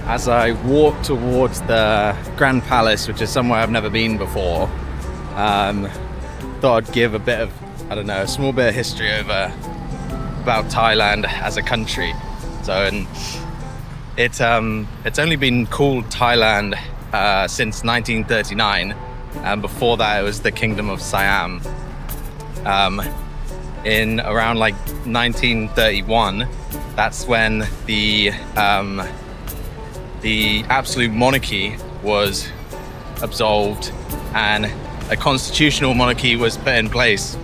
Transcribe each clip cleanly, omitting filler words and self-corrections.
As I walk towards the Grand Palace, which is somewhere I've never been before, thought I'd give a bit of, I don't know, a small bit of history about Thailand as a country. So, and it's only been called Thailand since 1939, and before that it was the Kingdom of Siam. In around like 1931, that's when the absolute monarchy was absolved and a constitutional monarchy was put in place.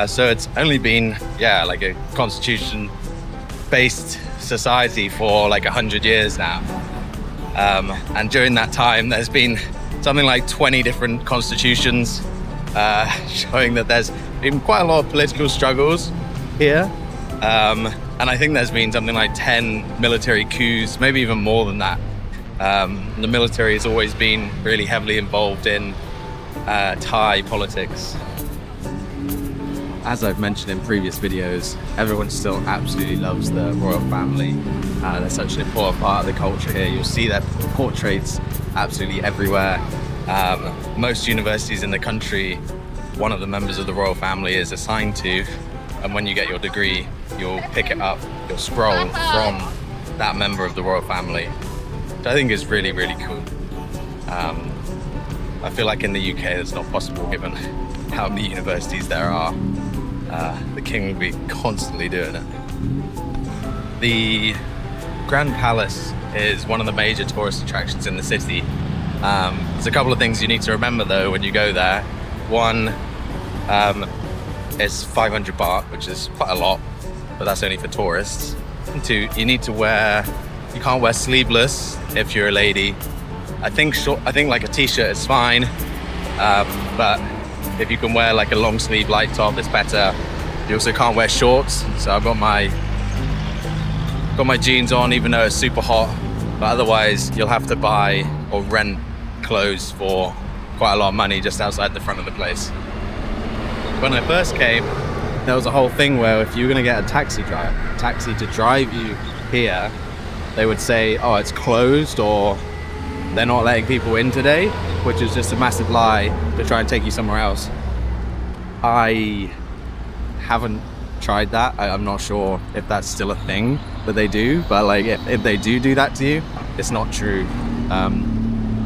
So it's only been, like a constitution-based society for like 100 years now. And during that time, there's been something like 20 different constitutions, showing that there's been quite a lot of political struggles here. And I think there's been something like 10 military coups, maybe even more than that. The military has always been really heavily involved in Thai politics. As I've mentioned in previous videos, everyone still absolutely loves the royal family. They're such an important part of the culture here. You'll see their portraits absolutely everywhere. Most universities in the country, one of the members of the royal family is assigned to, and when you get your degree, you'll pick it up, you'll scroll from that member of the royal family, which I think is really, really cool. I feel like in the UK it's not possible given how many universities there are. The king would be constantly doing it. The Grand Palace is one of the major tourist attractions in the city. There's a couple of things you need to remember though when you go there. One, it's 500 baht, which is quite a lot, but that's only for tourists. And two, you can't wear sleeveless if you're a lady. I think like a t-shirt is fine, but if you can wear like a long sleeve light top, it's better. You also can't wear shorts, so I've got my jeans on, even though it's super hot. But otherwise, you'll have to buy or rent clothes for quite a lot of money just outside the front of the place. When I first came, there was a whole thing where if you were going to get a taxi to drive you here, they would say, oh, it's closed, or they're not letting people in today, which is just a massive lie to try and take you somewhere else. I haven't tried that. I'm not sure if that's still a thing that they do, but like if they do that to you, it's not true.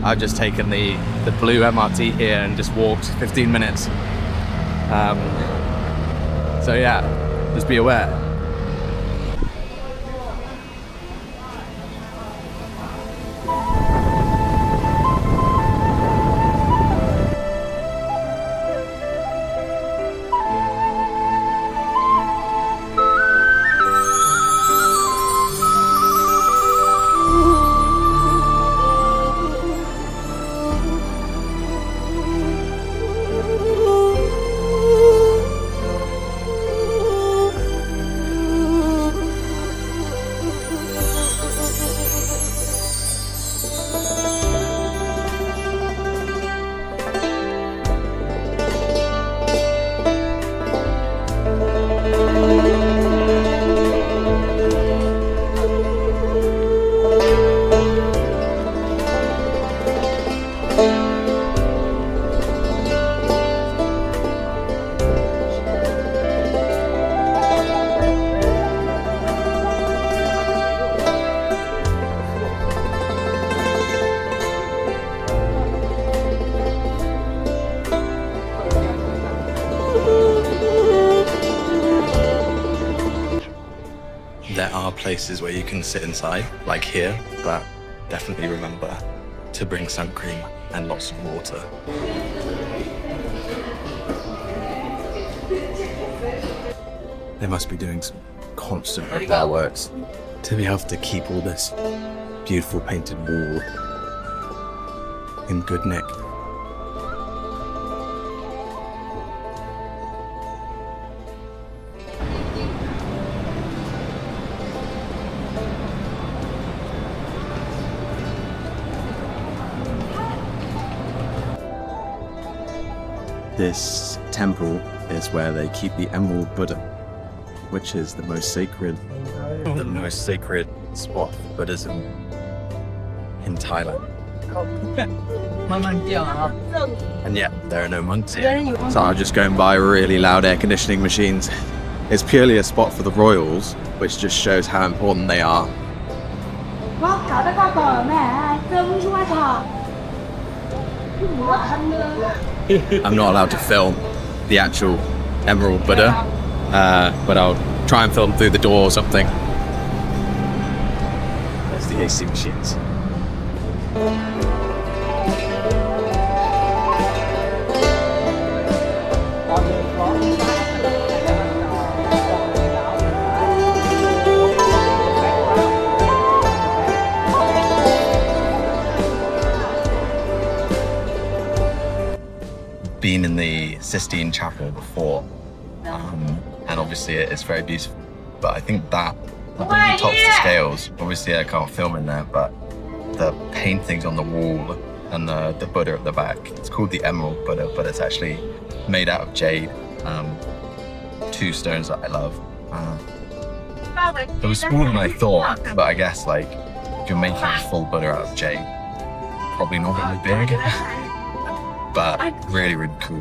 I've just taken the blue MRT here and just walked 15 minutes. So yeah, just be aware. There are places where you can sit inside, like here, but definitely remember to bring sunscreen and lots of water. They must be doing some constant repair works to be able to keep all this beautiful painted wall in good nick. This temple is where they keep the Emerald Buddha, which is the most sacred spot for Buddhism in Thailand. And yet, there are no monks here. So I'm just going by really loud air conditioning machines. It's purely a spot for the royals, which just shows how important they are. I'm not allowed to film the actual Emerald Buddha, but I'll try and film through the door or something. There's the AC machines. Been in the Sistine Chapel before, and obviously it's very beautiful, but I think that really tops the scales. Obviously I can't film in there, but the paintings on the wall and the Buddha at the back, it's called the Emerald Buddha, but it's actually made out of jade. Two stones that I love. It was smaller than I thought, but I guess like if you're making a full Buddha out of jade, probably not really big. But really, really cool.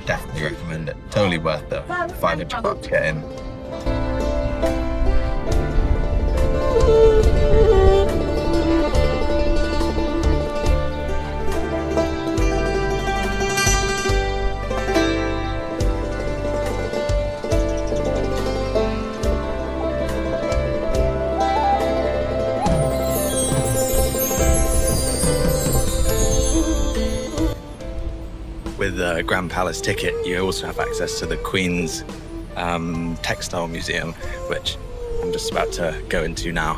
Definitely recommend it. Totally worth the $500 to get in. With the Grand Palace ticket, you also have access to the Queen's Textile Museum, which I'm just about to go into now.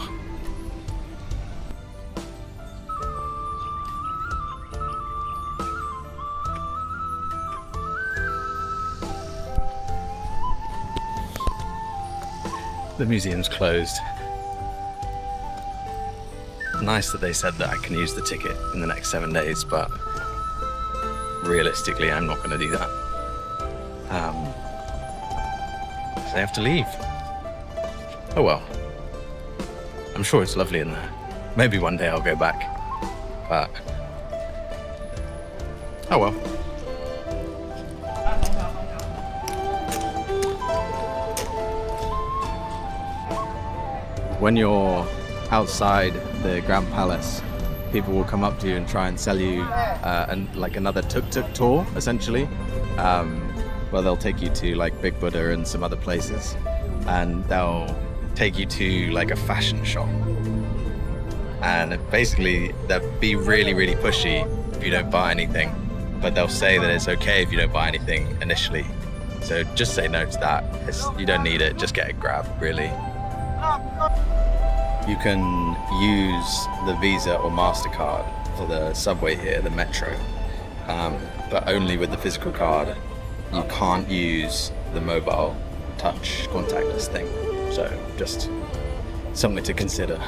The museum's closed. Nice that they said that I can use the ticket in the next 7 days, but realistically, I'm not going to do that. So they have to leave. Oh well. I'm sure it's lovely in there. Maybe one day I'll go back. But oh well. When you're outside the Grand Palace, people will come up to you and try and sell you like another tuk-tuk tour, essentially, where they'll take you to like Big Buddha and some other places, and they'll take you to like a fashion shop, and basically they'll be really, really pushy if you don't buy anything, but they'll say that it's okay if you don't buy anything initially. So just say no to that. You don't need it, just get a grab, really. You can use the Visa or MasterCard for the subway here, the metro, but only with the physical card. You can't use the mobile touch contactless thing, so just something to consider.